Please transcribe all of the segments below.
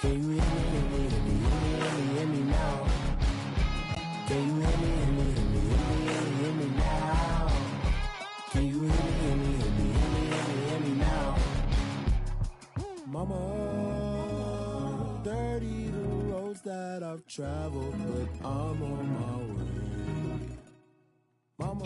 Can you hear me, hear me, hear me, hear me, hear me now? Can you hear me, hear me, hear me, hear me, hear me, hear me now? Can you hear me, hear me, hear me, hear me, hear me, hear me now? Mama, dirty the roads that I've traveled, but I'm on my way. Mama.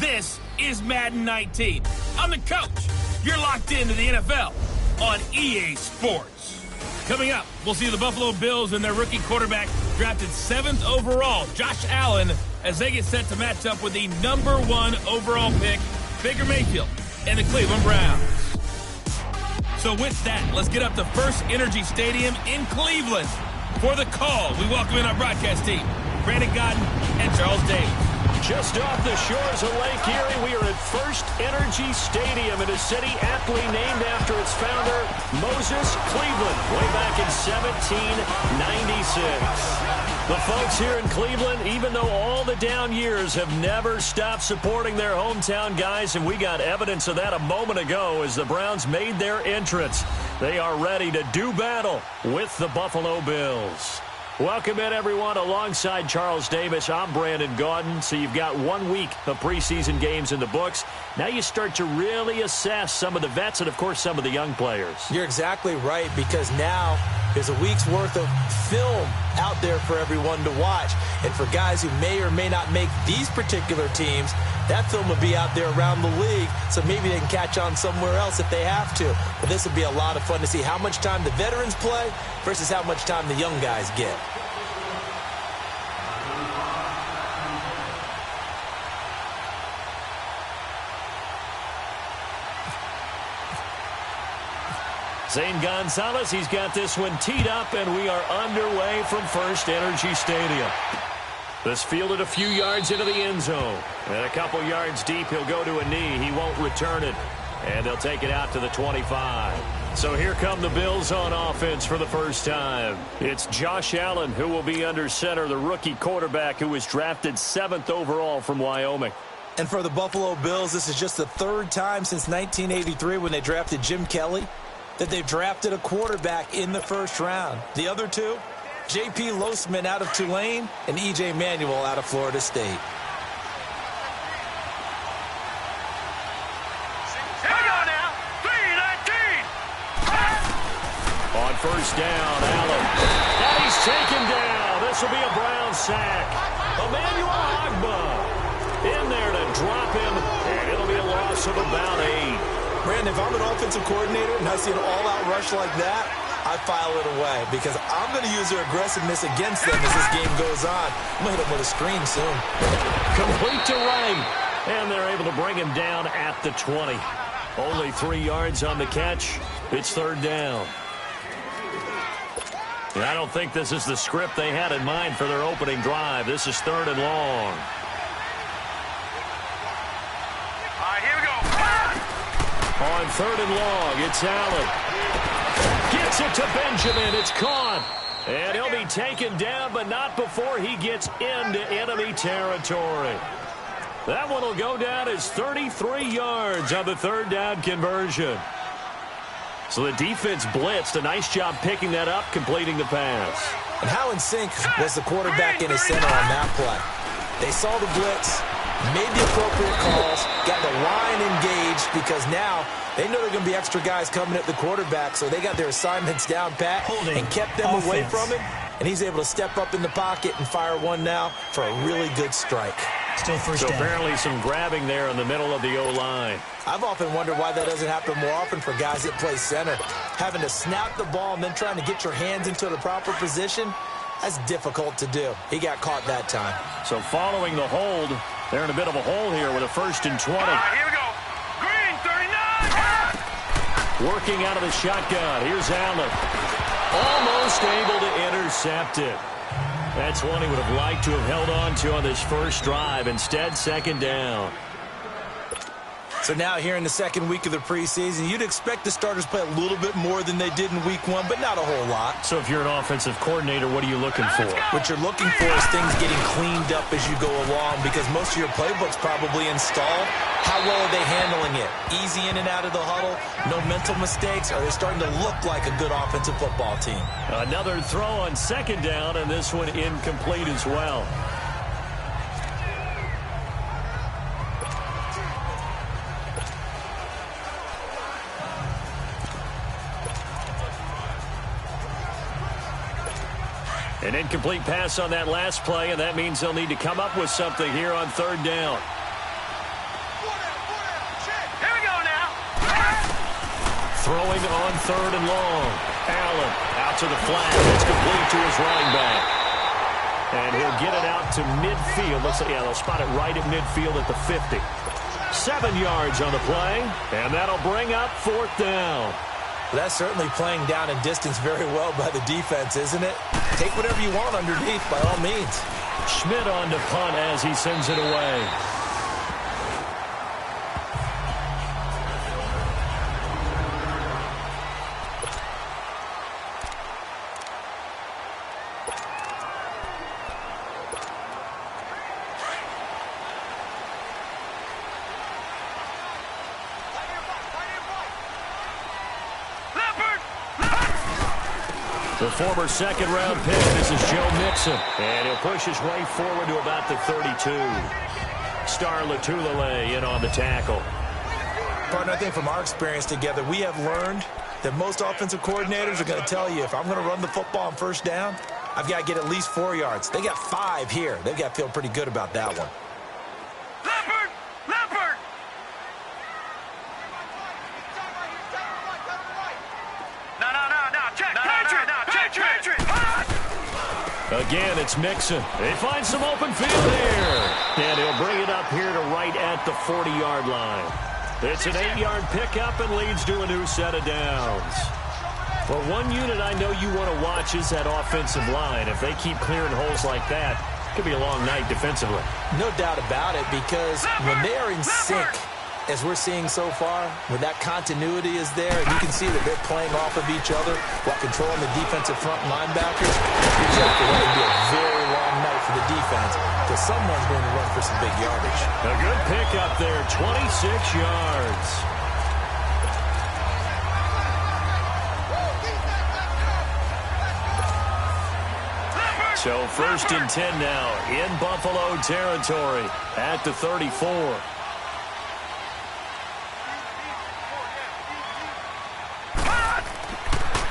This is Madden 19. I'm the coach. You're locked into the NFL on EA Sports. Coming up, we'll see the Buffalo Bills and their rookie quarterback drafted 7th overall, Josh Allen, as they get set to match up with the #1 overall pick, Baker Mayfield, and the Cleveland Browns. So with that, let's get up to First Energy Stadium in Cleveland. For the call, we welcome in our broadcast team, Brandon Godden and Charles Davis. Just off the shores of Lake Erie, we are at First Energy Stadium in a city aptly named after its founder, Moses Cleveland, way back in 1796. The folks here in Cleveland, even though all the down years, have never stopped supporting their hometown guys, and we got evidence of that a moment ago as the Browns made their entrance. They are ready to do battle with the Buffalo Bills. Welcome in, everyone. Alongside Charles Davis, I'm Brandon Gaudin. So you've got 1 week of preseason games in the books. Now you start to really assess some of the vets and, of course, some of the young players. You're exactly right, because now there's a week's worth of film out there for everyone to watch. And for guys who may or may not make these particular teams, that film will be out there around the league, so maybe they can catch on somewhere else if they have to. But this will be a lot of fun to see how much time the veterans play versus how much time the young guys get. Zane Gonzalez, he's got this one teed up, and we are underway from First Energy Stadium. This fielded a few yards into the end zone. And a couple yards deep, he'll go to a knee. He won't return it. And they'll take it out to the 25. So here come the Bills on offense for the first time. It's Josh Allen who will be under center, the rookie quarterback who was drafted 7th overall from Wyoming. And for the Buffalo Bills, this is just the 3rd time since 1983 when they drafted Jim Kelly that they've drafted a quarterback in the 1st round. The other two, J.P. Losman out of Tulane and E.J. Manuel out of Florida State. On first down, Allen. And he's taken down. This will be a Brown sack. Emmanuel Agba in there to drop him, and it'll be a loss of about 8. Brandon, if I'm an offensive coordinator and I see an all-out rush like that, I file it away because I'm going to use their aggressiveness against them as this game goes on. I'm going to hit them with a screen soon. Complete to right, and they're able to bring him down at the 20. Only 3 yards on the catch. It's 3rd down. And I don't think this is the script they had in mind for their opening drive. This is 3rd and long. All right, here we go. On 3rd and long, it's Allen. Gets it to Benjamin. It's caught. And he'll be taken down, but not before he gets into enemy territory. That one will go down as 33 yards on the 3rd down conversion. So the defense blitzed. A nice job picking that up, completing the pass. And how in sync was the quarterback and his center on that play? They saw the blitz, made the appropriate calls, got the line engaged, because now they know there are going to be extra guys coming at the quarterback, so they got their assignments down pat and kept them away from him. And he's able to step up in the pocket and fire one now for a really good strike. Still first down. So apparently some grabbing there in the middle of the O-line. I've often wondered why that doesn't happen more often for guys that play center. Having to snap the ball and then trying to get your hands into the proper position, that's difficult to do. He got caught that time. So following the hold, they're in a bit of a hole here with a 1st and 20. All right, here we go. Green, 39. Working out of the shotgun. Here's Allen. Almost able to intercept it. That's one he would have liked to have held on to on this first drive. Instead, 2nd down. So now here in the second week of the preseason, you'd expect the starters play a little bit more than they did in week 1, but not a whole lot. So if you're an offensive coordinator, what are you looking for? What you're looking for is things getting cleaned up as you go along, because most of your playbook's probably installed. How well are they handling it? Easy in and out of the huddle? No mental mistakes? Are they starting to look like a good offensive football team? Another throw on second down, and this one incomplete as well. An incomplete pass on that last play, and that means they'll need to come up with something here on third down. Here we go now. Throwing on third and long. Allen out to the flat. It's complete to his running back. And he'll get it out to midfield. Looks like, yeah, they'll spot it right at midfield at the 50. 7 yards on the play, and that'll bring up fourth down. That's certainly playing down in distance very well by the defense, isn't it? Take whatever you want underneath, by all means. Schmidt on to punt as he sends it away. The former second-round pick, this is Joe Mixon. And he'll push his way forward to about the 32. Star Latulele in on the tackle. Partner, I think from our experience together, we have learned that most offensive coordinators are going to tell you, if I'm going to run the football on first down, I've got to get at least 4 yards. They got 5 here. They've got to feel pretty good about that one. Leopard! Leopard! No. Check. Patriot! Again, it's Mixon. They find some open field here. And he'll bring it up here to right at the 40-yard line. It's an 8-yard pickup and leads to a new set of downs. Well, one unit I know you want to watch is that offensive line. If they keep clearing holes like that, it could be a long night defensively. No doubt about it, because when they are in sync, as we're seeing so far, when that continuity is there, and you can see that they're playing off of each other while controlling the defensive front linebackers, you're checking that would be a very long night for the defense, because someone's going to run for some big yardage. A good pickup there, 26 yards. So 1st and 10 now in Buffalo territory at the 34.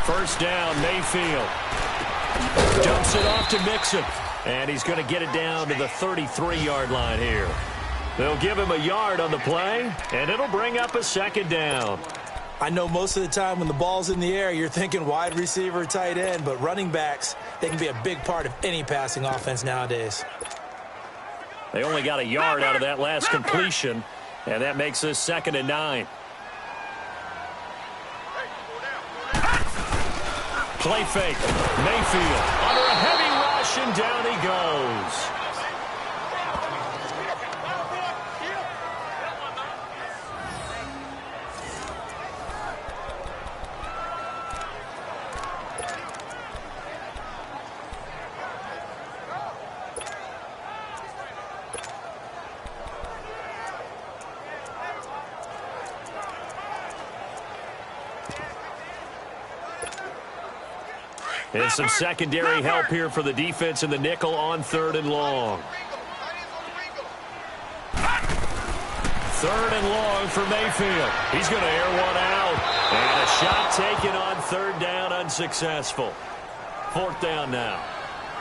First down, Mayfield. Dumps it off to Mixon. And he's going to get it down to the 33-yard line here. They'll give him a yard on the play, and it'll bring up a second down. I know most of the time when the ball's in the air, you're thinking wide receiver, tight end, but running backs, they can be a big part of any passing offense nowadays. They only got a yard out of that last completion, and that makes this 2nd and 9. Play fake. Mayfield under a heavy rush, and down he goes. And some secondary help here for the defense in the nickel on 3rd and long. 3rd and long for Mayfield. He's going to air one out. And a shot taken on 3rd down, unsuccessful. 4th down now.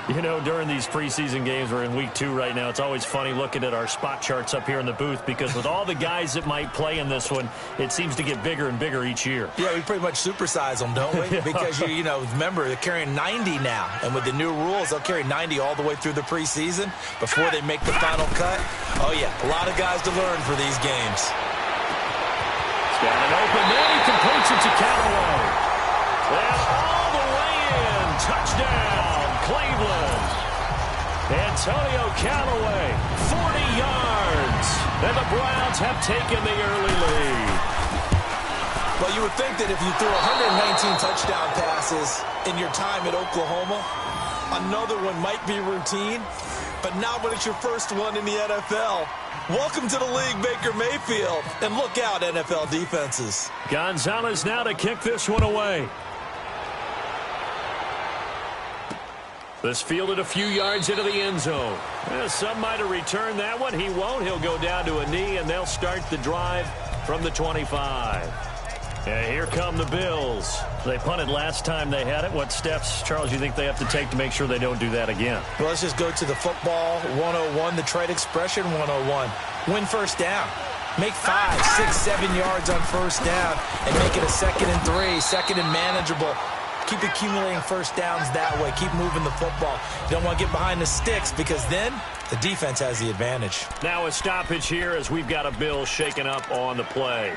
You know, during these preseason games, we're in week 2 right now. It's always funny looking at our spot charts up here in the booth, because with all the guys that might play in this one, it seems to get bigger and bigger each year. Yeah, we pretty much supersize them, don't we? Because, you know, remember, they're carrying 90 now. And with the new rules, they'll carry 90 all the way through the preseason before they make the final cut. Oh, yeah, a lot of guys to learn for these games. He's got an open man. He completes it to Callaway. And all the way in. Touchdown, Cleveland. Antonio Callaway, 40 yards. And the Browns have taken the early lead. Well, you would think that if you threw 119 touchdown passes in your time at Oklahoma, another one might be routine, but not when it's your first one in the NFL. Welcome to the league, Baker Mayfield. And look out, NFL defenses. Gonzalez now to kick this one away. This fielded a few yards into the end zone. Some might have returned that one. He won't. He'll go down to a knee, and they'll start the drive from the 25. And here come the Bills. They punted last time they had it. What steps, Charles, you think they have to take to make sure they don't do that again? Well, let's just go to the football 101, the trade expression 101. Win first down. Make 5, 6, 7 yards on first down and make it a 2nd and 3, 2nd and manageable. Keep accumulating first downs that way. Keep moving the football. You don't want to get behind the sticks because then the defense has the advantage. Now a stoppage here as we've got a Bill shaken up on the play.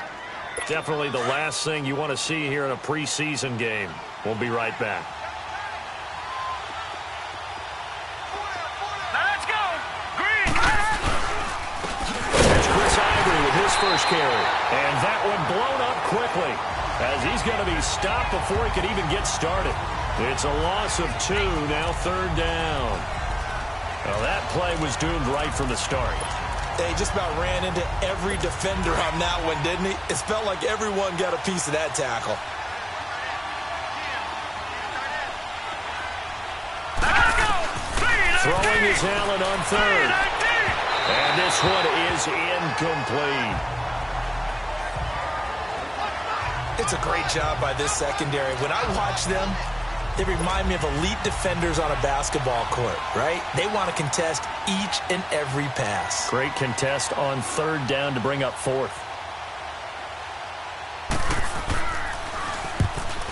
Definitely the last thing you want to see here in a preseason game. We'll be right back. Now let's go. Green. There's Chris Ivory with his first carry. And that one blown up quickly as he's going to be stopped before he could even get started. It's a loss of 2, now 3rd down. Well, that play was doomed right from the start. They just about ran into every defender on that one, didn't he? It felt like everyone got a piece of that tackle. Throwing is Allen on 3rd. And this one is incomplete. It's a great job by this secondary. When I watch them, they remind me of elite defenders on a basketball court, right? They want to contest each and every pass. Great contest on 3rd down to bring up 4th.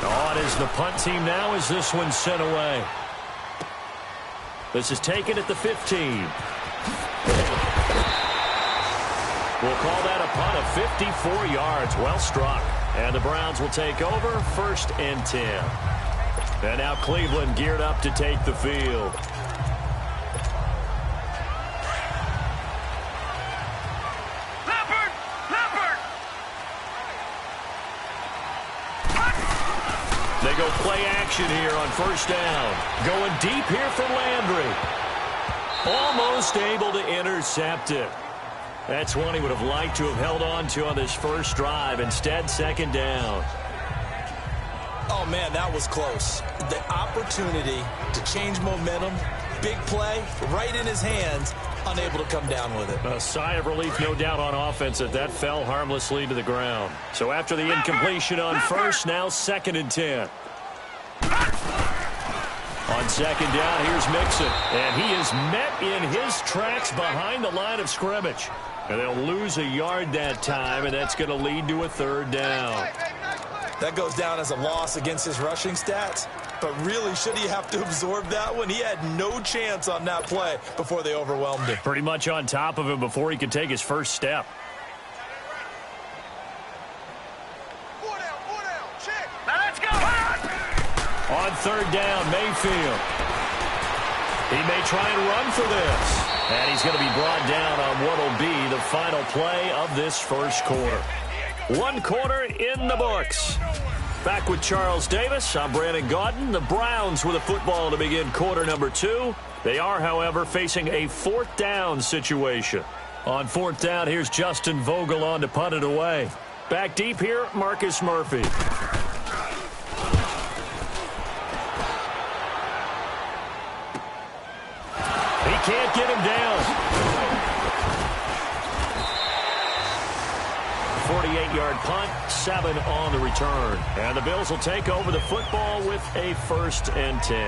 On is the punt team now as this one's sent away. This is taken at the 15. We'll call that a punt of 54 yards. Well struck. And the Browns will take over 1st and 10. And now Cleveland geared up to take the field. Leopard. Leopard. They go play action here on 1st down. Going deep here for Landry. Almost able to intercept it. That's one he would have liked to have held on to on this first drive. Instead, 2nd down. Oh, man, that was close. The opportunity to change momentum, big play, right in his hands, unable to come down with it. A sigh of relief, no doubt, on offense that fell harmlessly to the ground. So after the incompletion on 1st, now 2nd and 10. On 2nd down, here's Mixon. And he is met in his tracks behind the line of scrimmage. And they'll lose a yard that time, and that's going to lead to a 3rd down. That goes down as a loss against his rushing stats. But really, should he have to absorb that one? He had no chance on that play before they overwhelmed him. Pretty much on top of him before he could take his first step. Now let's go. On 3rd down, Mayfield. He may try and run for this. And he's going to be brought down on what will be the final play of this first quarter. 1 quarter in the books. Back with Charles Davis, I'm Brandon Gaudin. The Browns with a football to begin quarter number 2. They are, however, facing a 4th down situation. On 4th down, here's Justin Vogel on to punt it away. Back deep here, Marcus Murphy. He can't get him down. 48-yard punt, 7 on the return. And the Bills will take over the football with a 1st and 10.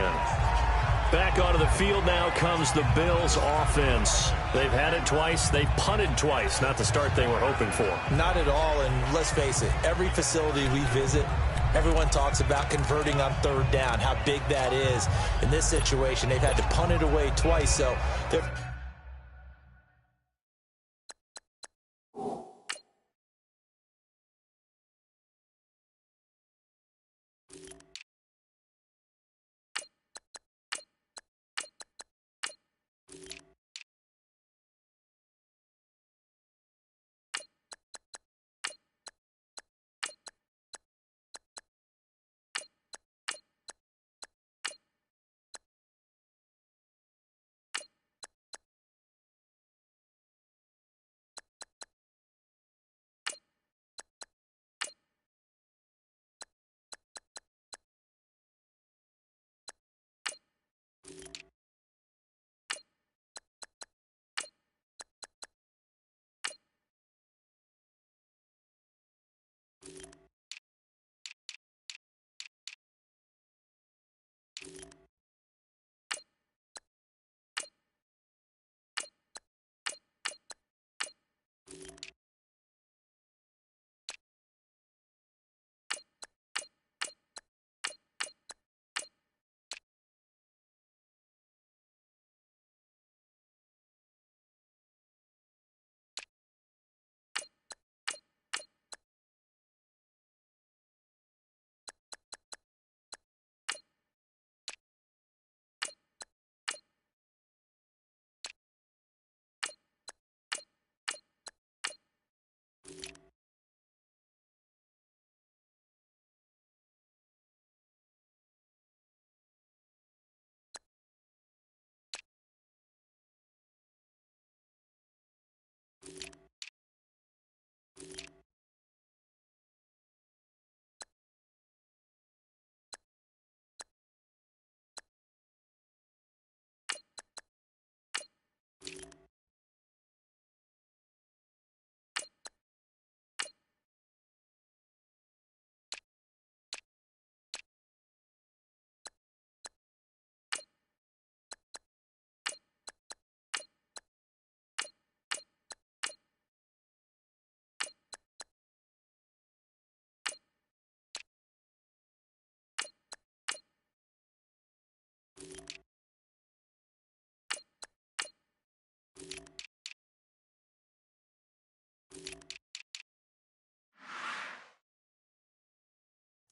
Back onto the field now comes the Bills offense. They've had it twice. They've punted twice. Not the start they were hoping for. Not at all, and let's face it, every facility we visit, everyone talks about converting on 3rd down, how big that is. In this situation, they've had to punt it away twice, so they're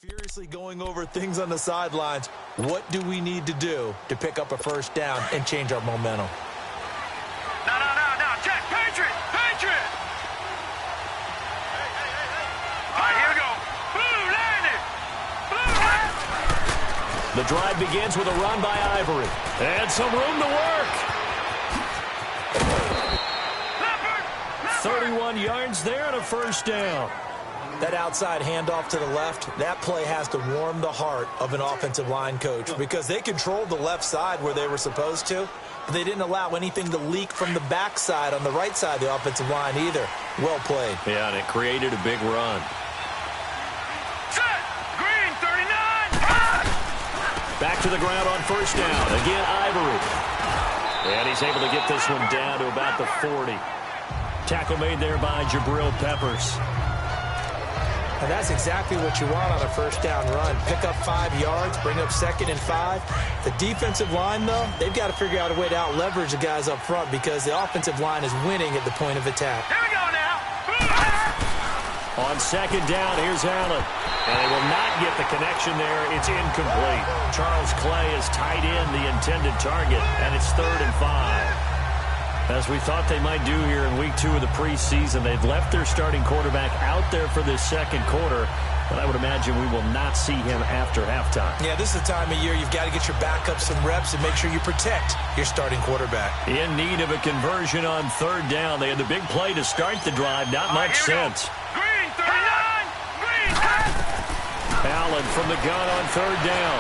Furiously going over things on the sidelines. What do we need to do to pick up a first down and change our momentum? No. Check. Patriot. All right, here we go. Blue landed. The drive begins with a run by Ivory. And some room to work. 31 yards there and a first down. That outside handoff to the left, that play has to warm the heart of an offensive line coach because they controlled the left side where they were supposed to, but they didn't allow anything to leak from the backside on the right side of the offensive line either. Well played. Yeah, and it created a big run. Set. Green, 39. Back to the ground on first down. Again, Ivory. And he's able to get this one down to about the 40. Tackle made there by Jabril Peppers. And that's exactly what you want on a first down run. Pick up 5 yards, bring up 2nd and 5. The defensive line, though, they've got to figure out a way to out-leverage the guys up front because the offensive line is winning at the point of attack. Here we go now. On second down, here's Allen. And they will not get the connection there. It's incomplete. Charles Clay has tied in the intended target, and it's 3rd and 5. As we thought they might do here in week 2 of the preseason, they've left their starting quarterback out there for this second quarter, but I would imagine we will not see him after halftime. Yeah, this is the time of year you've got to get your backup some reps and make sure you protect your starting quarterback. In need of a conversion on 3rd down. They had the big play to start the drive. Not much sense. Green, 39. Green. Allen from the gun on 3rd down.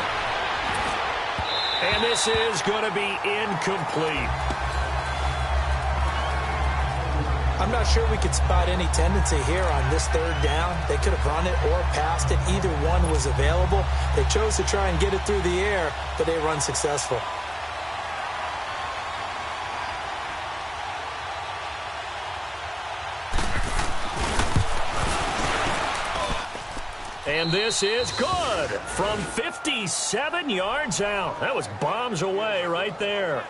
And this is going to be incomplete. I'm not sure we could spot any tendency here on this 3rd down. They could have run it or passed it. Either one was available. They chose to try and get it through the air, but they were unsuccessful. And this is good from 57 yards out. That was bombs away right there.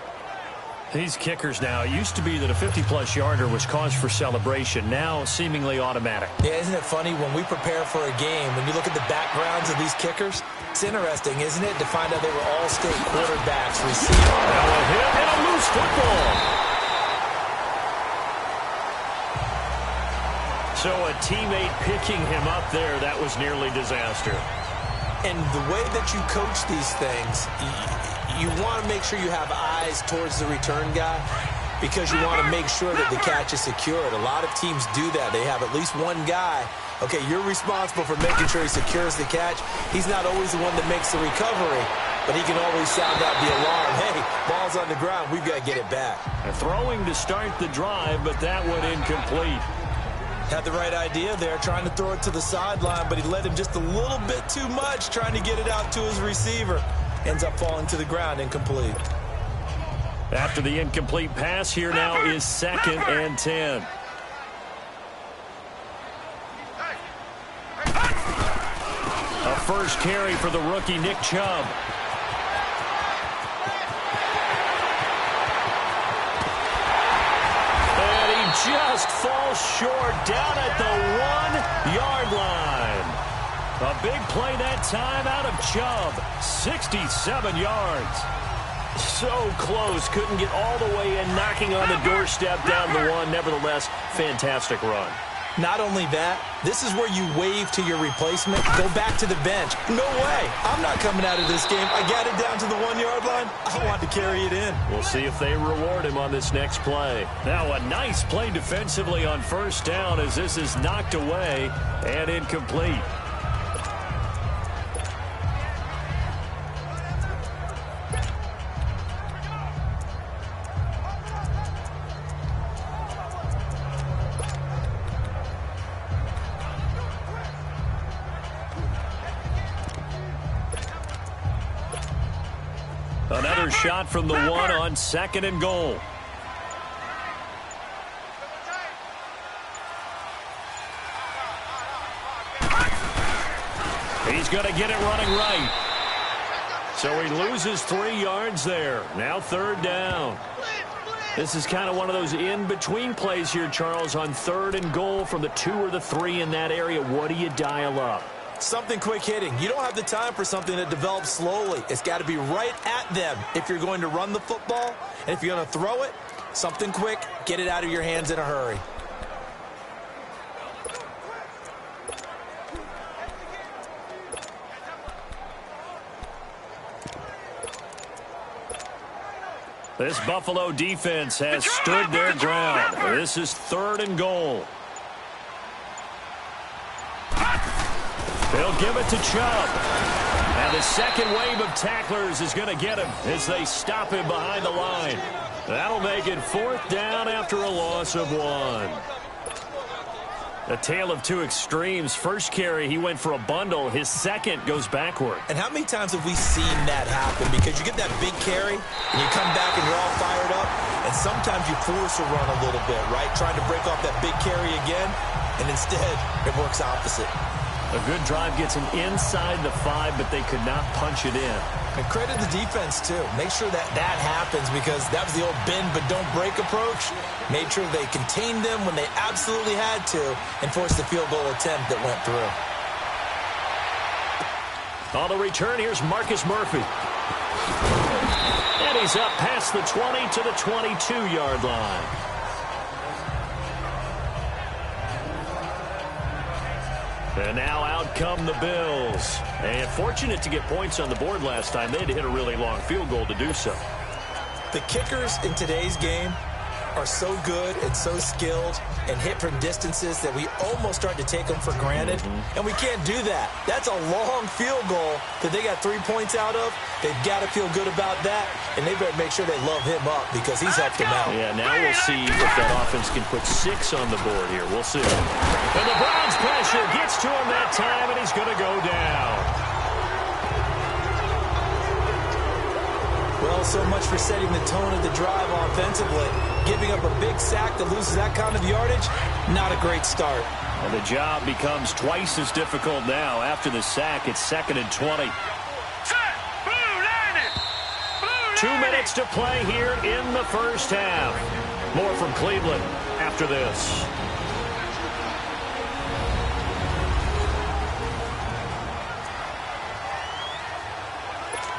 These kickers now, it used to be that a 50-plus yarder was cause for celebration. Now, seemingly automatic. Yeah, isn't it funny when we prepare for a game, when you look at the backgrounds of these kickers, it's interesting, isn't it, to find out they were all-state quarterbacks, receivers. Now a hit and a loose football. So a teammate picking him up there, that was nearly disaster. And the way that you coach these things, you want to make sure you have eyes towards the return guy because you want to make sure that the catch is secured. A lot of teams do that. They have at least one guy. Okay, you're responsible for making sure he secures the catch. He's not always the one that makes the recovery, but he can always sound out the alarm. Hey, ball's on the ground. We've got to get it back. Throwing to start the drive, but that one incomplete. Had the right idea there, trying to throw it to the sideline, but he led him just a little bit too much, trying to get it out to his receiver. Ends up falling to the ground, incomplete. After the incomplete pass, here now is 2nd and 10. A first carry for the rookie Nick Chubb. And he just falls short down at the 1-yard line. A big play that time out of Chubb. 67 yards. So close. Couldn't get all the way in, knocking on the doorstep down the 1. Nevertheless, fantastic run. Not only that, this is where you wave to your replacement. Go back to the bench. No way. I'm not coming out of this game. I got it down to the 1-yard line. I want to carry it in. We'll see if they reward him on this next play. Now a nice play defensively on first down as this is knocked away and incomplete. Another shot from the 1 on 2nd and goal. He's going to get it running right. So he loses 3 yards there. Now 3rd down. This is kind of one of those in-between plays here, Charles, on 3rd and goal from the 2 or the 3 in that area. What do you dial up? Something quick hitting. You don't have the time for something that develops slowly. It's got to be right at them if you're going to run the football. And if you're going to throw it, something quick, get it out of your hands in a hurry. This Buffalo defense has stood their ground. This is 3rd and goal. They'll give it to Chubb. And the second wave of tacklers is going to get him as they stop him behind the line. That'll make it 4th down after a loss of 1. A tale of two extremes. First carry, he went for a bundle. His second goes backward. And how many times have we seen that happen? Because you get that big carry, and you come back and you're all fired up, and sometimes you force a run a little bit, right? Trying to break off that big carry again, and instead it works opposite. A good drive gets him inside the 5, but they could not punch it in. And credit the defense, too. Make sure that that happens because that was the old bend but don't break approach. Made sure they contained them when they absolutely had to and forced the field goal attempt that went through. On the return, here's Marcus Murphy. And he's up past the 20 to the 22-yard line. And now out come the Bills. And fortunate to get points on the board last time. They had to hit a really long field goal to do so. The kickers in today's game are so good and so skilled and hit from distances that we almost start to take them for granted. And we can't do that. That's a long field goal that they got 3 points out of. They've got to feel good about that, and they better make sure they love him up because he's helped them out. Yeah, now we'll see if that offense can put 6 on the board here. We'll see. And the Browns pressure gets to him that time, and he's going to go down. Well, so much for setting the tone of the drive offensively. Giving up a big sack that loses that kind of yardage, not a great start. And the job becomes twice as difficult now. After the sack, it's 2nd and 20. 2 minutes to play here in the first half. More from Cleveland after this.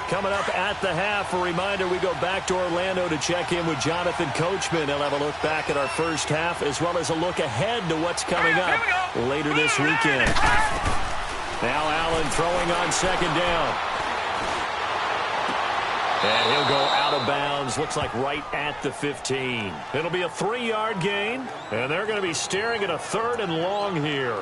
Coming up at the half, a reminder, we go back to Orlando to check in with Jonathan Coachman. He'll have a look back at our first half as well as a look ahead to what's coming up later this weekend. Now Allen throwing on 2nd down. And he'll go out of bounds, looks like right at the 15. It'll be a 3-yard gain, and they're going to be staring at a 3rd and long here.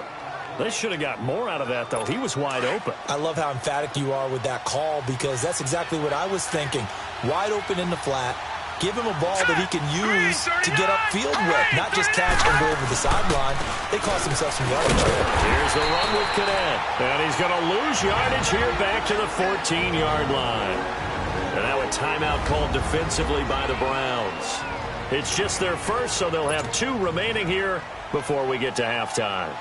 They should have got more out of that, though. He was wide open. I love how emphatic you are with that call because that's exactly what I was thinking. Wide open in the flat. Give him a ball that he can use to get upfield with, not just catch and go over the sideline. They cost themselves some yardage there. Here's the run with Cadet. And he's going to lose yardage here back to the 14-yard line. And now a timeout called defensively by the Browns. It's just their first, so they'll have 2 remaining here before we get to halftime.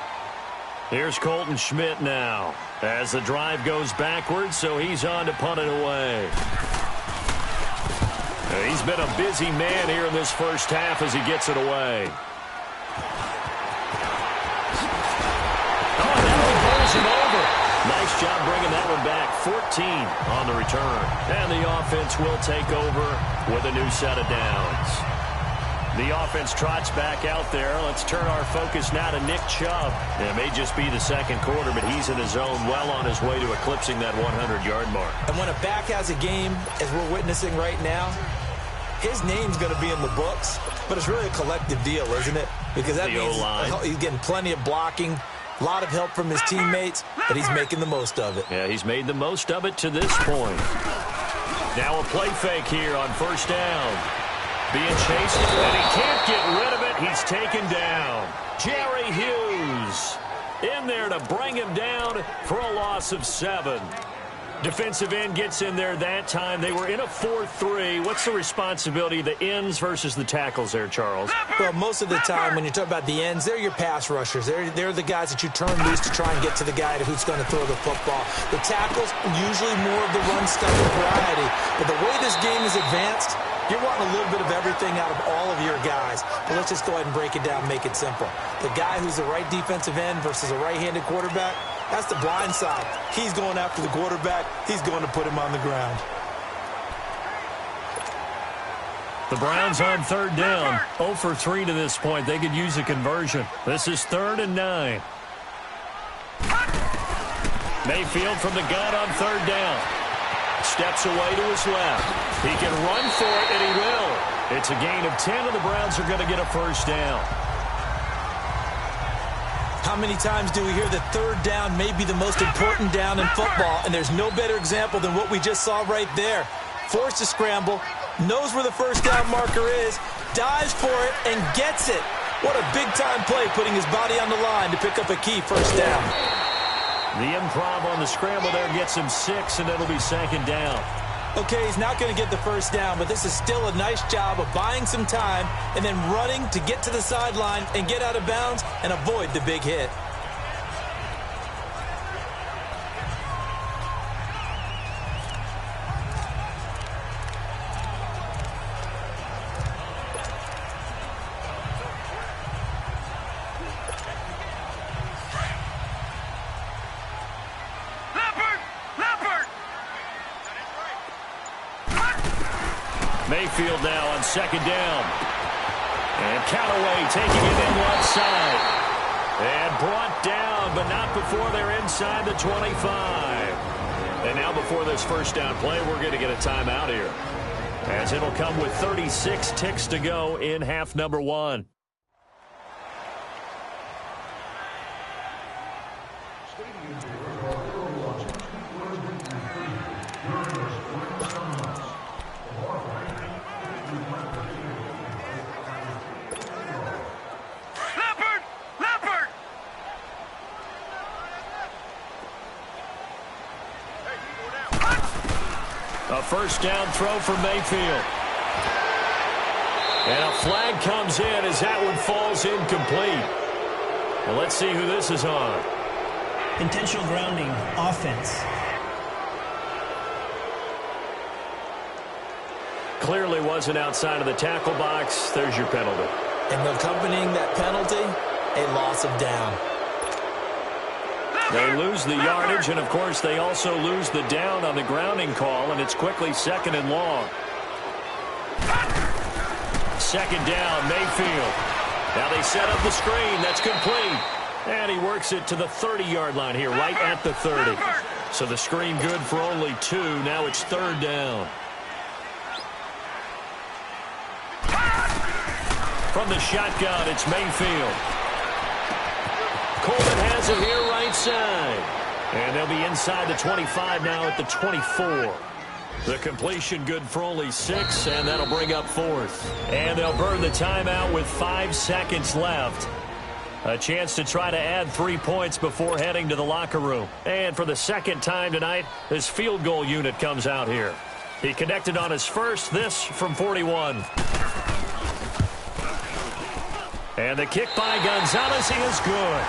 Here's Colton Schmidt now as the drive goes backwards, so he's on to punt it away. He's been a busy man here in this first half as he gets it away. Oh, that one pulls him over. Nice job bringing that one back. 14 on the return. And the offense will take over with a new set of downs. The offense trots back out there. Let's turn our focus now to Nick Chubb. It may just be the second quarter, but he's in his zone, well on his way to eclipsing that 100-yard mark. And when a back has a game, as we're witnessing right now, his name's going to be in the books, but it's really a collective deal, isn't it? Because that means he's getting plenty of blocking, a lot of help from his teammates, but he's making the most of it. Yeah, he's made the most of it to this point. Now a play fake here on 1st down. Being chased, and he can't get rid of it. He's taken down. Jerry Hughes in there to bring him down for a loss of 7. Defensive end gets in there that time. They were in a 4-3. What's the responsibility of the ends versus the tackles there, Charles? Well, most of the time when you talk about the ends, they're your pass rushers. They're the guys that you turn loose to try and get to the guy who's going to throw the football. The tackles, usually more of the run-stuffing variety. But the way this game is advanced, you're wanting a little bit of everything out of all of your guys. But let's just go ahead and break it down and make it simple. The guy who's the right defensive end versus a right-handed quarterback, That's the blind side. He's going after the quarterback. He's going to put him on the ground. The Browns on third down. 0 for 3 to this point. They could use a conversion. This is 3rd and 9. Mayfield from the gun on third down. Steps away to his left. He can run for it, and he will. It's a gain of 10, and the Browns are going to get a first down. How many times do we hear that third down may be the most important down in football, and there's no better example than what we just saw right there. Forced to scramble, knows where the first down marker is, dives for it, and gets it. What a big-time play, putting his body on the line to pick up a key first down. The improv on the scramble there gets him 6, and it'll be 2nd down. Okay, he's not going to get the first down, but this is still a nice job of buying some time and then running to get to the sideline and get out of bounds and avoid the big hit. Mayfield now on 2nd down. And Callaway taking it in left side. And brought down, but not before they're inside the 25. And now before this first down play, we're going to get a timeout here, as it'll come with 36 ticks to go in half number 1. A first down throw for Mayfield. And a flag comes in as that one falls incomplete. Well, let's see who this is on. Intentional grounding, offense. Clearly wasn't outside of the tackle box. There's your penalty. And accompanying that penalty, a loss of down. They lose the yardage, and, of course, they also lose the down on the grounding call, and it's quickly 2nd and long. 2nd down, Mayfield. Now they set up the screen. That's complete. And he works it to the 30-yard line here, right at the 30. So the screen good for only 2. Now it's 3rd down. From the shotgun, it's Mayfield. Coleman has it here right side. And they'll be inside the 25 now at the 24. The completion good for only 6, and that'll bring up 4th. And they'll burn the timeout with 5 seconds left. A chance to try to add 3 points before heading to the locker room. And for the 2nd time tonight, his field goal unit comes out here. He connected on his first, this from 41. And the kick by Gonzalez, he is good.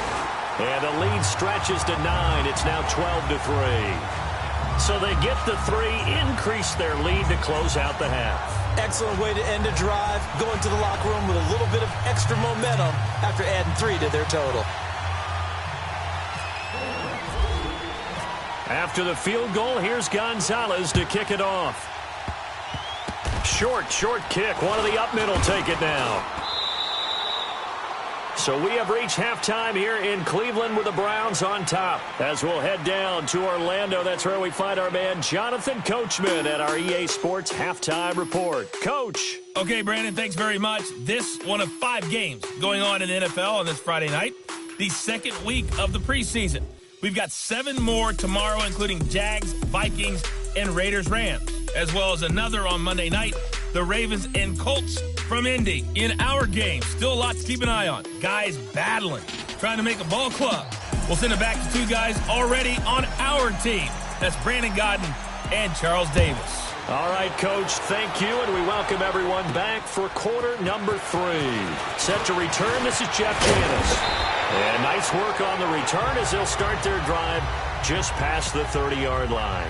And the lead stretches to 9. It's now 12-3. So they get the 3, increase their lead to close out the half. Excellent way to end a drive, going to the locker room with a little bit of extra momentum after adding 3 to their total. After the field goal, here's Gonzalez to kick it off. Short kick. One of the up middle take it now. So we have reached halftime here in Cleveland with the Browns on top. As we'll head down to Orlando, that's where we find our man Jonathan Coachman at our EA Sports Halftime Report. Coach. Okay, Brandon, thanks very much. This one of 5 games going on in the NFL on this Friday night, the 2nd week of the preseason. We've got 7 more tomorrow, including Jags, Vikings, and Raiders-Rams, as well as another on Monday night, the Ravens and Colts from Indy. In our game, still a lot to keep an eye on. Guys battling, trying to make a ball club. We'll send it back to 2 guys already on our team. That's Brandon Godden and Charles Davis. All right, Coach, thank you, and we welcome everyone back for quarter number 3. Set to return, this is Jeff Janis. And nice work on the return as they'll start their drive just past the 30-yard line.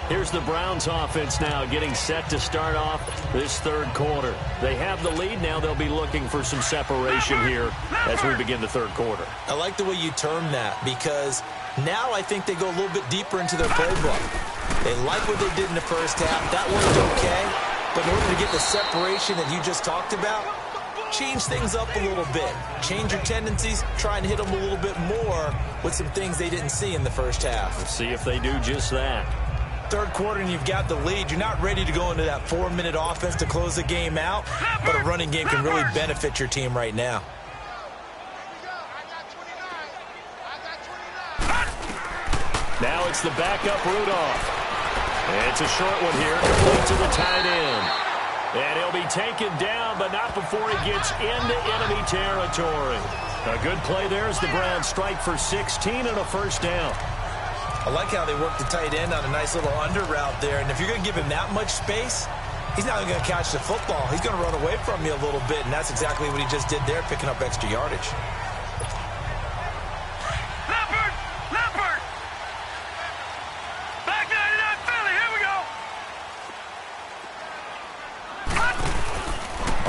Here's the Browns offense now getting set to start off this third quarter. They have the lead. Now they'll be looking for some separation here as we begin the third quarter. I like the way you term that because now I think they go a little bit deeper into their playbook. They like what they did in the first half. That worked okay. But in order to get the separation that you just talked about, change things up a little bit. Change your tendencies. Try and hit them a little bit more with some things they didn't see in the first half. Let's see if they do just that. Third quarter and you've got the lead. You're not ready to go into that 4-minute offense to close the game out, but a running game can really benefit your team right now. Now it's the backup Rudolph. It's a short one here, complete to the tight end. And he'll be taken down, but not before he gets into enemy territory. A good play there as the Browns strike for 16 and a first down. I like how they work the tight end on a nice little under route there. And if you're going to give him that much space, he's not going to catch the football. He's going to run away from you a little bit, and that's exactly what he just did there, picking up extra yardage. Leopard! Back 99 Philly, here we go!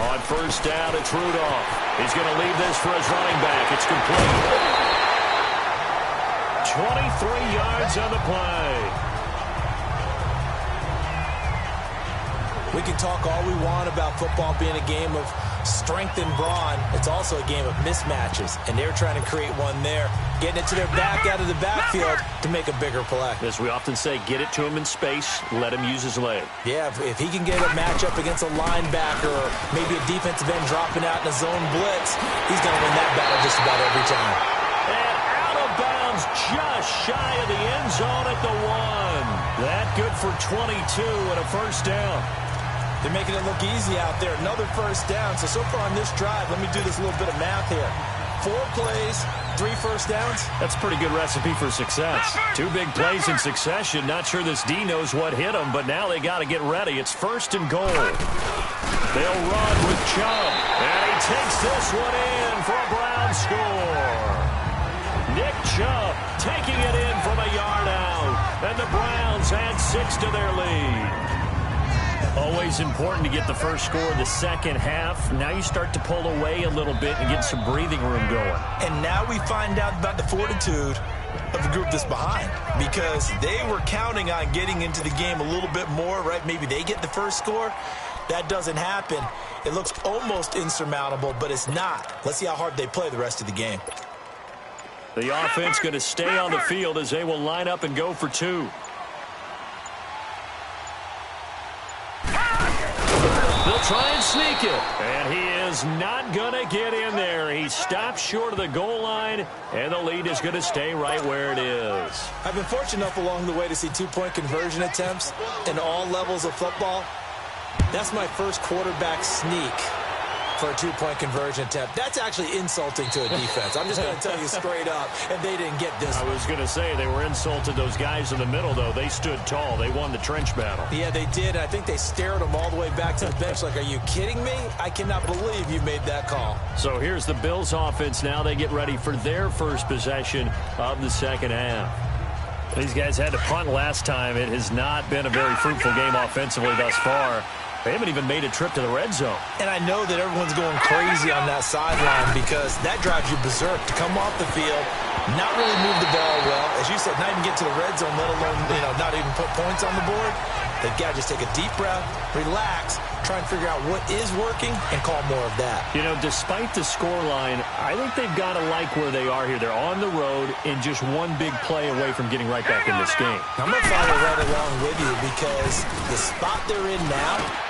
On first down, it's Rudolph. He's going to leave this for his running back. It's complete. 23 yards on the play. We can talk all we want about football being a game of strength and brawn. It's also a game of mismatches, and they're trying to create one there, getting it to their back out of the backfield to make a bigger play. As we often say, get it to him in space, let him use his leg. Yeah, if he can get a matchup against a linebacker or maybe a defensive end dropping out in a zone blitz, he's going to win that battle just about every time. And out of bounds just shy of the end zone at the 1. That good for 22 and a first down. They're making it look easy out there. Another first down. So far on this drive, let me do this little bit of math here. 4 plays, 3 first downs. That's a pretty good recipe for success. 2 big plays in succession. Not sure this D knows what hit him, but now they got to get ready. It's first and goal. They'll run with Chubb. And he takes this one in for a Brown score. Nick Chubb taking it in from a yard out. And the Browns add 6 to their lead. Always important to get the first score of the second half. Now you start to pull away a little bit and get some breathing room going. And now we find out about the fortitude of the group that's behind, because they were counting on getting into the game a little bit more, right? Maybe they get the first score. That doesn't happen. It looks almost insurmountable, but it's not. Let's see how hard they play the rest of the game. The offense going to stay on the field as they will line up and go for 2. They'll try and sneak it. And he is not going to get in there. He stops short of the goal line, and the lead is going to stay right where it is. I've been fortunate enough along the way to see 2-point conversion attempts in all levels of football. That's my first quarterback sneak for a 2-point conversion attempt. That's actually insulting to a defense. I'm just going to tell you straight up, and they didn't get this one. I was going to say they were insulted. Those guys in the middle, though, they stood tall. They won the trench battle. Yeah, they did. I think they stared them all the way back to the bench like, are you kidding me? I cannot believe you made that call. So here's the Bills offense now. They get ready for their first possession of the second half. These guys had to punt last time. It has not been a very fruitful game offensively thus far. They haven't even made a trip to the red zone. And I know that everyone's going crazy on that sideline because that drives you berserk to come off the field, not really move the ball well. As you said, not even get to the red zone, let alone, not even put points on the board. They've got to just take a deep breath, relax, try and figure out what is working, and call more of that. Despite the scoreline, I think they've got to like where they are here. They're on the road and just one big play away from getting right back in this game. I'm going to follow right along with you because the spot they're in now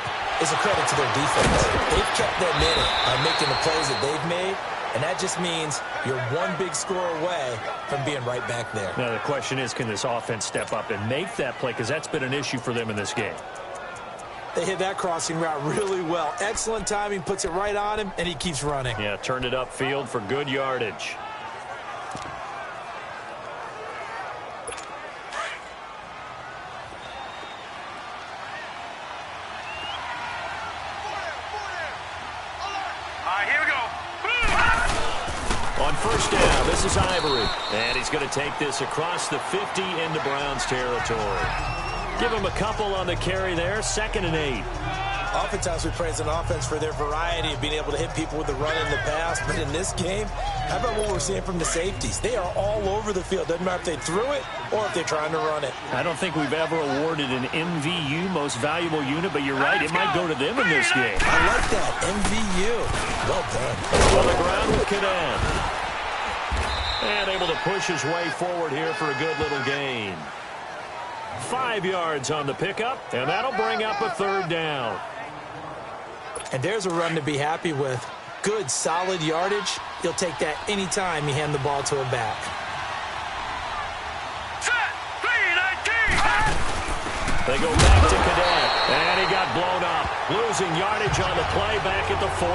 is a credit to their defense. They've kept them in it by making the plays that they've made, and that just means you're one big score away from being right back there. Now, the question is, can this offense step up and make that play? Because that's been an issue for them in this game. They hit that crossing route really well. Excellent timing, puts it right on him, and he keeps running. Yeah, turned it upfield for good yardage. On first down, this is Ivory. And he's going to take this across the 50 into Browns territory. Give him a couple on the carry there, 2nd and 8. Oftentimes we praise an offense for their variety of being able to hit people with the run and the pass. But in this game, how about what we're seeing from the safeties? They are all over the field. Doesn't matter if they threw it or if they're trying to run it. I don't think we've ever awarded an MVU, most valuable unit, but you're right, it might go to them in this game. I like that. MVU. Well done. On the ground with Cadet. And able to push his way forward here for a good little gain. 5 yards on the pickup, and that'll bring up a 3rd down. And there's a run to be happy with. Good, solid yardage. He'll take that anytime you hand the ball to a back. Set. 3-19. They go back to Cadet, and he got blown up. Losing yardage on the play back at the 44.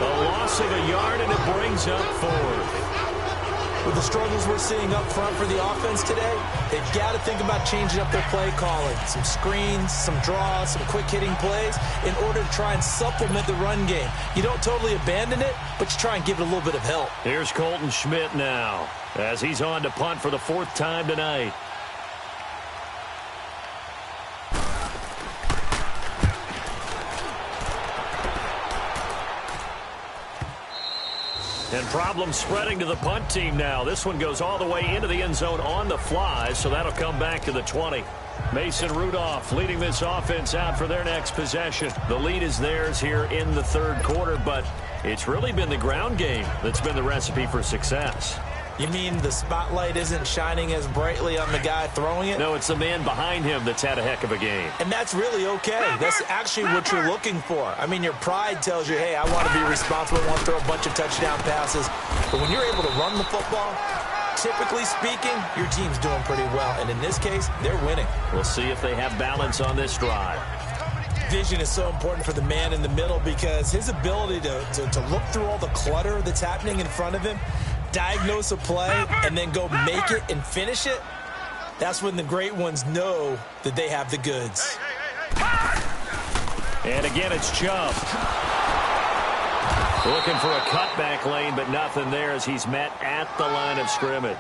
A loss of a yard, and it brings up 4th. With the struggles we're seeing up front for the offense today, they've got to think about changing up their play calling. Some screens, some draws, some quick-hitting plays in order to try and supplement the run game. You don't totally abandon it, but you try and give it a little bit of help. Here's Colton Schmidt now as he's on to punt for the 4th time tonight. And problems spreading to the punt team now. This one goes all the way into the end zone on the fly, so that'll come back to the 20. Mason Rudolph leading this offense out for their next possession. The lead is theirs here in the 3rd quarter, but it's really been the ground game that's been the recipe for success. You mean the spotlight isn't shining as brightly on the guy throwing it? No, it's the man behind him that's had a heck of a game. And that's really okay. That's actually what you're looking for. I mean, your pride tells you, hey, I want to be responsible, I want to throw a bunch of touchdown passes. But when you're able to run the football, typically speaking, your team's doing pretty well. And in this case, they're winning. We'll see if they have balance on this drive. Vision is so important for the man in the middle because his ability to look through all the clutter that's happening in front of him, diagnose a play, and then go make it and finish it, that's when the great ones know that they have the goods. And again, it's Chubb. Looking for a cutback lane, but nothing there as he's met at the line of scrimmage.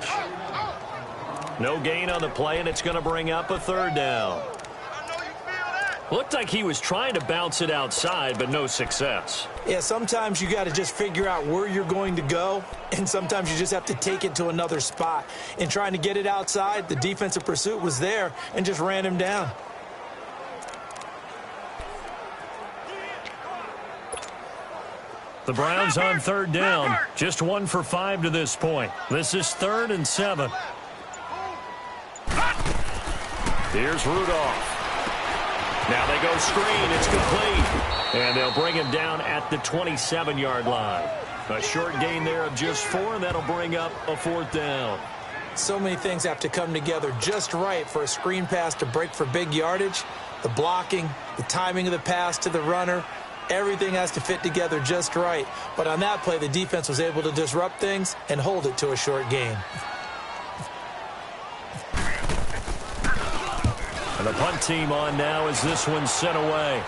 No gain on the play, and it's going to bring up a 3rd down. Looked like he was trying to bounce it outside, but no success. Yeah, sometimes you got to just figure out where you're going to go, and sometimes you just have to take it to another spot. In trying to get it outside, the defensive pursuit was there and just ran him down. The Browns on 3rd down, just 1 for 5 to this point. This is 3rd and 7. Here's Rudolph. Now they go screen. It's complete. And they'll bring him down at the 27-yard line. A short gain there of just 4, and that'll bring up a 4th down. So many things have to come together just right for a screen pass to break for big yardage. The blocking, the timing of the pass to the runner, everything has to fit together just right. But on that play, the defense was able to disrupt things and hold it to a short gain. And the punt team on now as this one's sent away.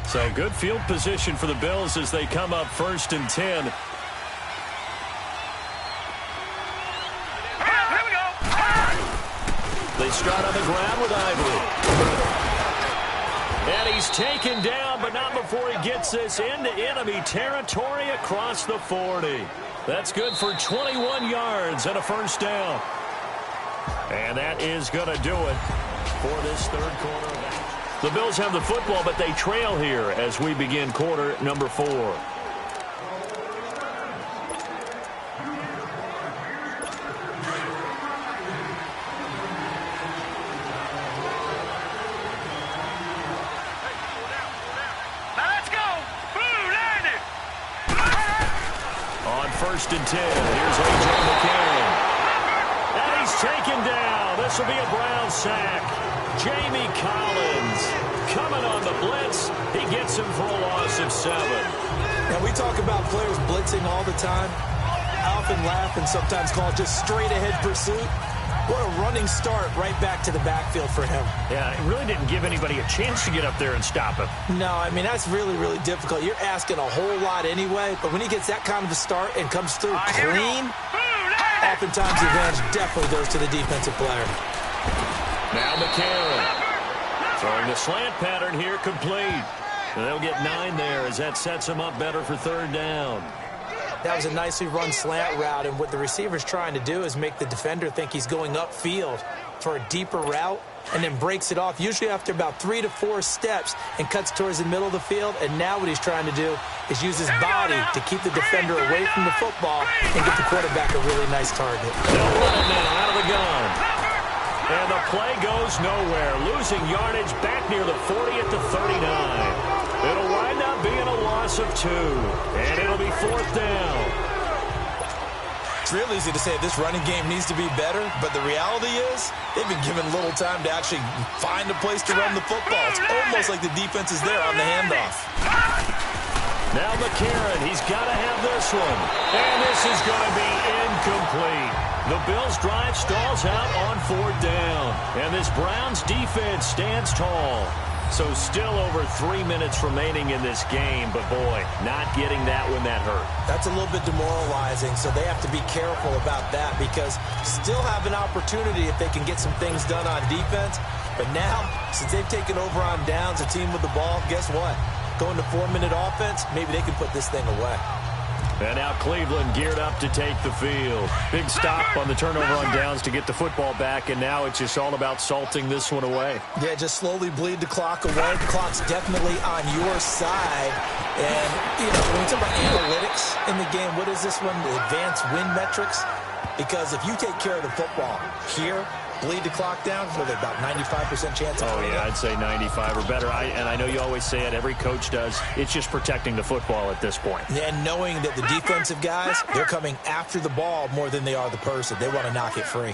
So good field position for the Bills as they come up 1st and 10. Here we go. They start on the ground with Ivory. And he's taken down, but not before he gets this into enemy territory across the 40. That's good for 21 yards and a 1st down. And that is going to do it for this 3rd quarter. The Bills have the football, but they trail here as we begin quarter number 4. On 1st and 10, here's A.J. McCarron. And he's taken down. This will be a Brown sack. Jamie Collins coming on the blitz. He gets him for a loss of 7. Now, we talk about players blitzing all the time. I often laugh and sometimes call it just straight-ahead pursuit. What a running start right back to the backfield for him. Yeah, it really didn't give anybody a chance to get up there and stop him. No, I mean, that's really, really difficult. You're asking a whole lot anyway, but when he gets that kind of a start and comes through clean, oftentimes the advantage definitely goes to the defensive player. Now McCarron throwing the slant pattern here, complete. And they'll get 9 there as that sets them up better for 3rd down. That was a nicely run slant route, and what the receiver's trying to do is make the defender think he's going upfield for a deeper route and then breaks it off, usually after about 3 to 4 steps, and cuts towards the middle of the field. And now what he's trying to do is use his body to keep the defender away from the football and get the quarterback a really nice target. They'll run it now out of the gun. And the play goes nowhere, losing yardage back near the 40 at the 39. It'll wind up being a loss of 2, and it'll be 4th down. It's real easy to say this running game needs to be better, but the reality is they've been given little time to actually find a place to run the football. It's almost like the defense is there on the handoff. Now McCarron, he's got to have this one. And this is going to be incomplete. The Bills' drive stalls out on 4th down. And this Browns defense stands tall. So still over 3 minutes remaining in this game, but boy, not getting that one that hurt. That's a little bit demoralizing, so they have to be careful about that because still have an opportunity if they can get some things done on defense. But now, since they've taken over on downs, a team with the ball, guess what? Going to 4-minute offense, maybe they can put this thing away. And now Cleveland geared up to take the field. Big stop on the turnover on downs to get the football back, and now it's just all about salting this one away. Yeah, just slowly bleed the clock away. The clock's definitely on your side. And, you know, when you talk about analytics in the game, what is this one? The advanced win metrics? Because if you take care of the football here, bleed the clock down, so they're about 95% chance of winning. Yeah, I'd say 95 or better. And I know you always say it, every coach does. It's just protecting the football at this point. Yeah, and knowing that the defensive guys, they're coming after the ball more than they are the person. They want to knock it free.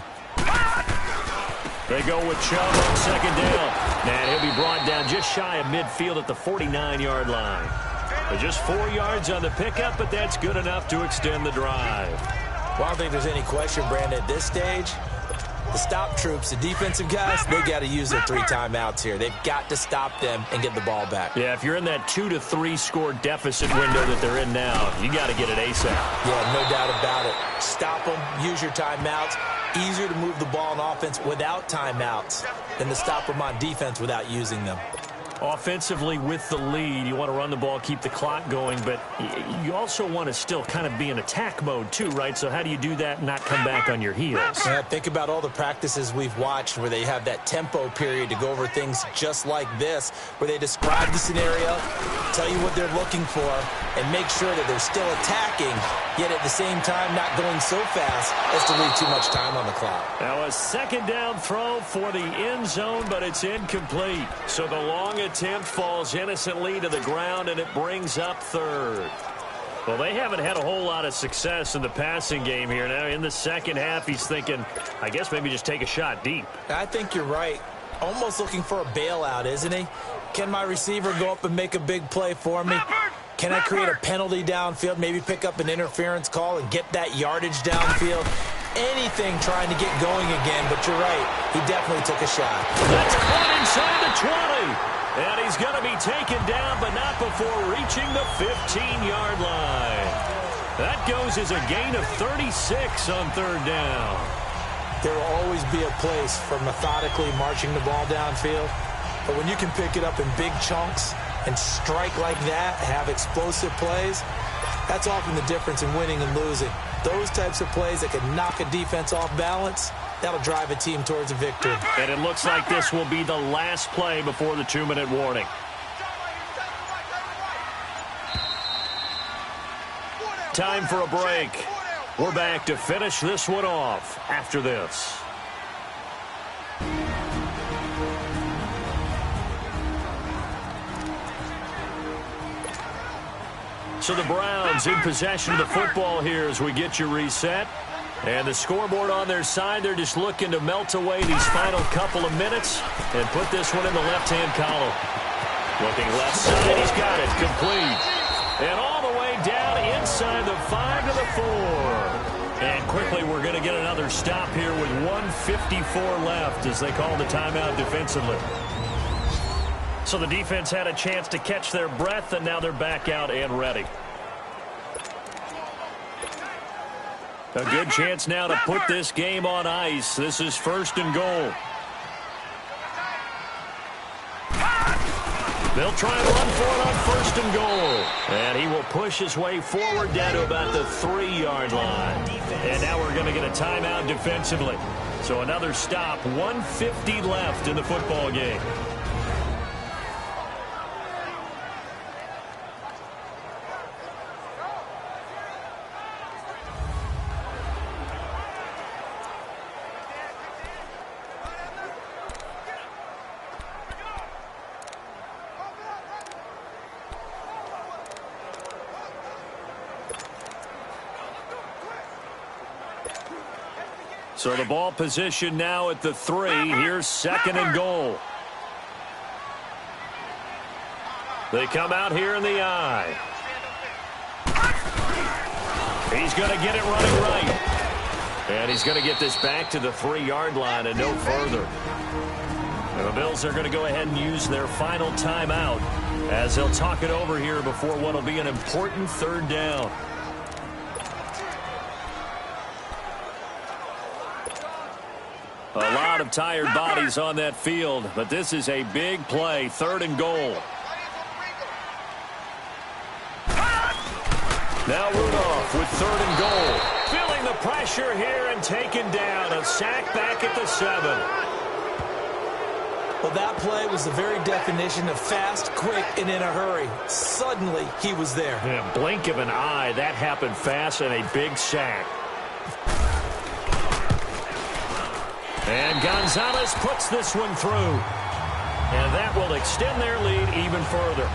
They go with Chubb on 2nd down. And he'll be brought down just shy of midfield at the 49-yard line. But just 4 yards on the pickup, but that's good enough to extend the drive. Well, I don't think there's any question, Brandon, at this stage. The stop troops, the defensive guys, they got to use their 3 timeouts here. They've got to stop them and get the ball back. Yeah, if you're in that 2 to 3 score deficit window that they're in now, you got to get it ASAP. Yeah, no doubt about it. Stop them, use your timeouts. Easier to move the ball on offense without timeouts than to stop them on defense without using them. Offensively, with the lead, you want to run the ball, keep the clock going, but you also want to still kind of be in attack mode too, right? So how do you do that and not come back on your heels? Yeah, think about all the practices we've watched where they have that tempo period to go over things just like this, where they describe the scenario, tell you what they're looking for, and make sure that they're still attacking, yet at the same time not going so fast as to leave too much time on the clock. Now a 2nd down throw for the end zone, but it's incomplete. So the long attempt falls innocently to the ground, and it brings up 3rd. Well, they haven't had a whole lot of success in the passing game here. Now, in the second half, he's thinking, I guess maybe just take a shot deep. I think you're right. Almost looking for a bailout, isn't he? Can my receiver go up and make a big play for me? Can I create a penalty downfield, maybe pick up an interference call and get that yardage downfield? Anything trying to get going again, but you're right. He definitely took a shot. That's caught inside the 20. And he's going to be taken down, but not before reaching the 15-yard line. That goes as a gain of 36 on 3rd down. There will always be a place for methodically marching the ball downfield. But when you can pick it up in big chunks and strike like that, have explosive plays, that's often the difference in winning and losing. Those types of plays that can knock a defense off balance, that'll drive a team towards a victory. And it looks like this will be the last play before the 2-minute warning. Time for a break. We're back to finish this one off after this. So the Browns in possession of the football here as we get you reset. And the scoreboard on their side, they're just looking to melt away these final couple of minutes and put this one in the left-hand column. Looking left side, he's got it, complete. And all the way down inside the 5 to the 4. And quickly we're going to get another stop here with 1:54 left as they call the timeout defensively. So the defense had a chance to catch their breath, and now they're back out and ready. A good chance now to put this game on ice. This is 1st and goal. They'll try and run for it on 1st and goal. And he will push his way forward down to about the 3-yard line. And now we're going to get a timeout defensively. So another stop, 1:50 left in the football game. So the ball position now at the 3. Here's 2nd and goal. They come out here in the I. He's going to get it running right. And he's going to get this back to the 3-yard line and no further. And the Bills are going to go ahead and use their final timeout as they'll talk it over here before what will be an important 3rd down. A lot of tired bodies on that field, but this is a big play, 3rd and goal. Now Rudolph with 3rd and goal. Feeling the pressure here and taken down. A sack back at the 7. Well, that play was the very definition of fast, quick, and in a hurry. Suddenly, he was there. Yeah, blink of an eye. That happened fast and a big sack. And Gonzalez puts this one through. And that will extend their lead even further.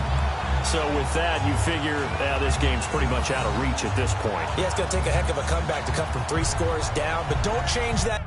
So with that, you figure this game's pretty much out of reach at this point. Yeah, it's going to take a heck of a comeback to come from 3 scores down, but don't change that.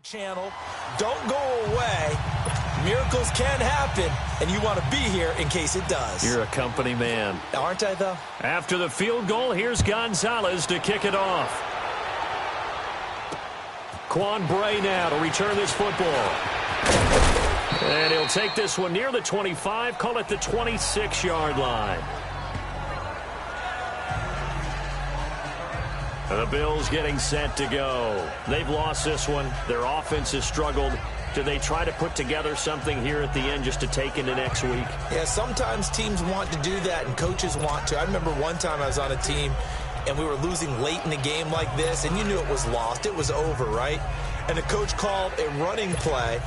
Channel, don't go away. Miracles can happen, and you want to be here in case it does. You're a company man. Aren't I, though? After the field goal, here's Gonzalez to kick it off. Quan Bray now to return this football. And he'll take this one near the 25, call it the 26-yard line. The Bills getting set to go. They've lost this one. Their offense has struggled. Do they try to put together something here at the end just to take into next week? Yeah, sometimes teams want to do that and coaches want to. I remember one time I was on a team and we were losing late in a game like this, and you knew it was lost. It was over, right? And the coach called a running play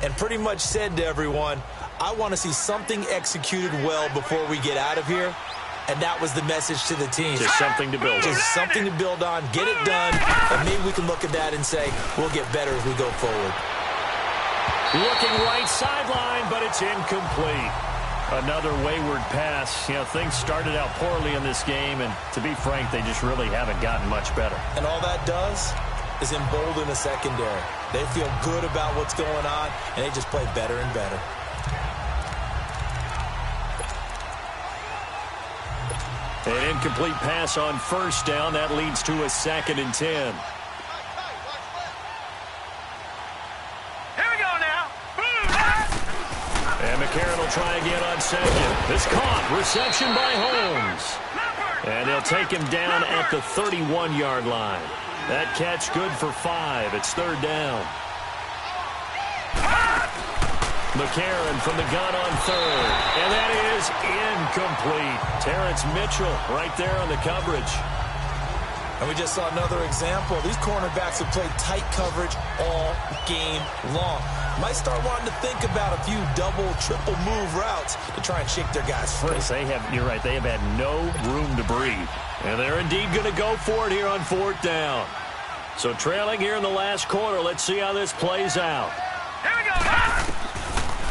and pretty much said to everyone, I want to see something executed well before we get out of here. And that was the message to the team. Just something to build on. Just something to build on, get it done, and maybe we can look at that and say, we'll get better as we go forward. Looking right sideline, but it's incomplete. Another wayward pass. You know, things started out poorly in this game, and to be frank, they just really haven't gotten much better. And all that does is embolden a secondary. They feel good about what's going on, and they just play better and better. An incomplete pass on first down. That leads to a 2nd and 10. Here we go now. And McCarron will try again on 2nd. It's caught. Reception by Holmes. And they'll take him down at the 31-yard line. That catch good for 5. It's 3rd down. McCarron from the gun on 3rd. And that is incomplete. Terrence Mitchell right there on the coverage. And we just saw another example. These cornerbacks have played tight coverage all game long. Might start wanting to think about a few double, triple move routes to try and shake their guys free. You're right, they have had no room to breathe. And they're indeed going to go for it here on 4th down. So trailing here in the last quarter, let's see how this plays out. Here we go.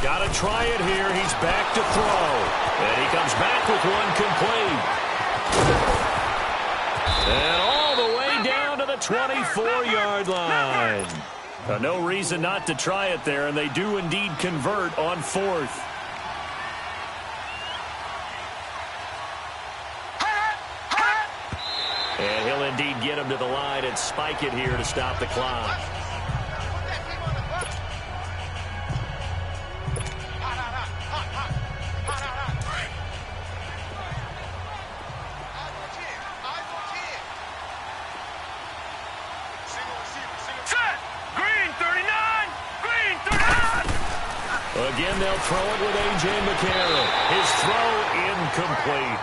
Got to try it here. He's back to throw. And he comes back with one complete. And all the way down to the 24-yard line. No reason not to try it there, and they do indeed convert on 4th. And he'll indeed get him to the line and spike it here to stop the clock. Again, they'll throw it with A.J. McCarron. His throw incomplete.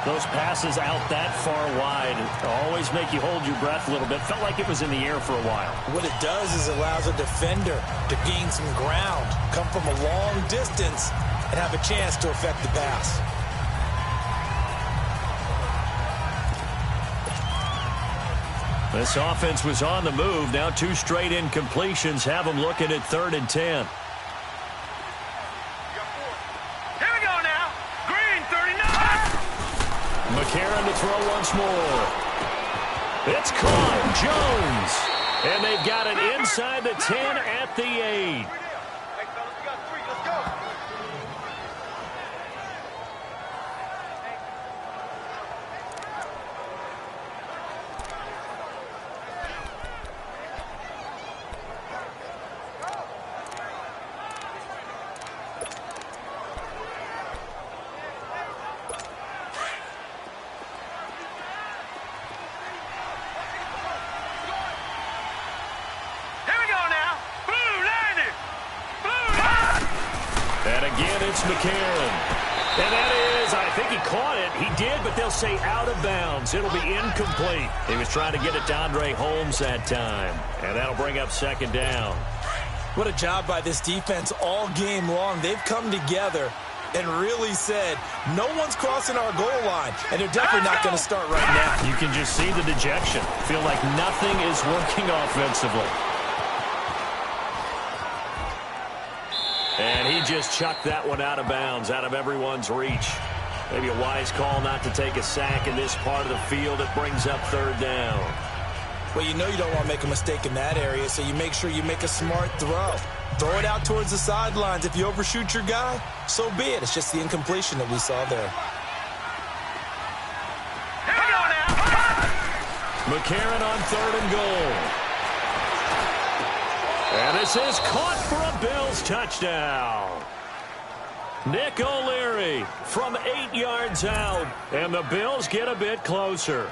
Those passes out that far wide always make you hold your breath a little bit. Felt like it was in the air for a while. What it does is it allows a defender to gain some ground, come from a long distance, and have a chance to affect the pass. This offense was on the move. Now 2 straight incompletions have them looking at 3rd and 10. Here we go now. Green 39. McCarron to throw once more. It's caught. Jones. And they've got it inside the 10 at the 8. Hey, fellas, we got 3. Let's go. It's McCarron. And that is, I think he caught it. He did, but they'll say out of bounds. It'll be incomplete. He was trying to get it to Andre Holmes that time. And that'll bring up 2nd down. What a job by this defense all game long. They've come together and really said, no one's crossing our goal line. And they're definitely not going to start right now. You can just see the dejection. Feel like nothing is working offensively. And he just chucked that one out of bounds, out of everyone's reach. Maybe a wise call not to take a sack in this part of the field. It brings up 3rd down. Well, you know you don't want to make a mistake in that area, so you make sure you make a smart throw. Throw it out towards the sidelines. If you overshoot your guy, so be it. It's just the incompletion that we saw there. Here we go now. McCarron on 3rd and goal. And this is caught for a Bills touchdown. Nick O'Leary from 8 yards out. And the Bills get a bit closer.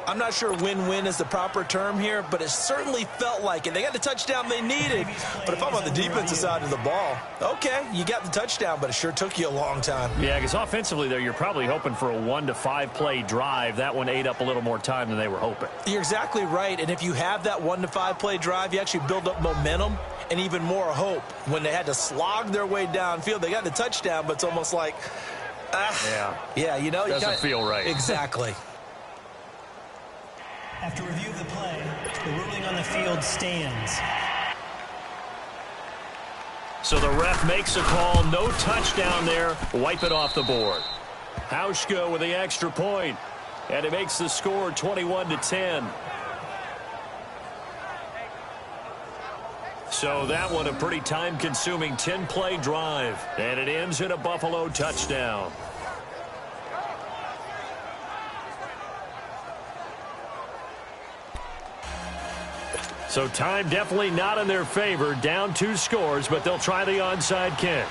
I'm not sure win-win is the proper term here, but it certainly felt like it. They got the touchdown they needed. But if I'm on the defensive side of the ball, okay, you got the touchdown, but it sure took you a long time. Yeah, because offensively there, you're probably hoping for a 1 to 5 play drive. That one ate up a little more time than they were hoping. You're exactly right. And if you have that 1 to 5 play drive, you actually build up momentum and even more hope. When they had to slog their way downfield, they got the touchdown, but it's almost like, yeah, you know, doesn't feel right. Exactly. After review of the play, the ruling on the field stands. So the ref makes a call. No touchdown there. Wipe it off the board. Hauschka with the extra point. And it makes the score 21-10. So that one a pretty time-consuming 10-play drive. And it ends in a Buffalo touchdown. So time definitely not in their favor. Down 2 scores, but they'll try the onside kick.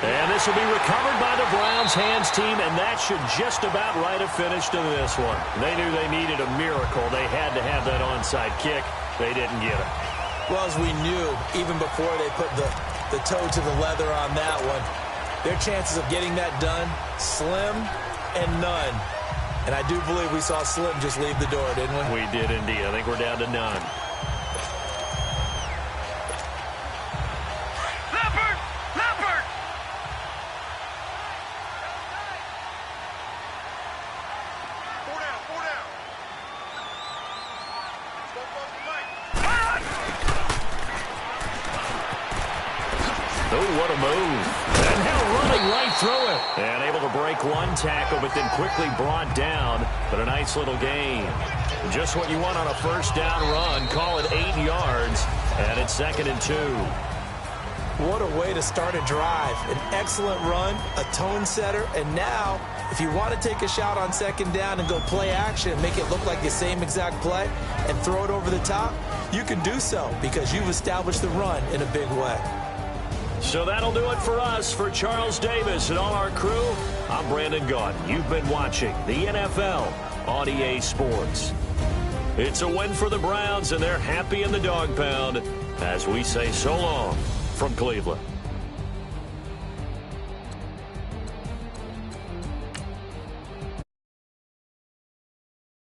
And this will be recovered by the Browns hands team, and that should just about write a finish to this one. They knew they needed a miracle. They had to have that onside kick. They didn't get it. Well, as we knew, even before they put the toe to the leather on that one, their chances of getting that done, slim and none. And I do believe we saw Slim just leave the door, didn't we? We did indeed. I think we're down to none. Leopard! Leopard! Four down, four down. Oh, what a move. And now running right through it. And able to break one tackle, but then quickly brought down. But a nice little gain. Just what you want on a first down run. Call it 8 yards. And it's 2nd and 2. What a way to start a drive. An excellent run, a tone setter, and now, if you want to take a shot on 2nd down and go play action and make it look like the same exact play and throw it over the top, you can do so because you've established the run in a big way. So that'll do it for us. For Charles Davis and all our crew, I'm Brandon Gaudin. You've been watching the NFL on EA Sports. It's a win for the Browns, and they're happy in the dog pound as we say so long from Cleveland.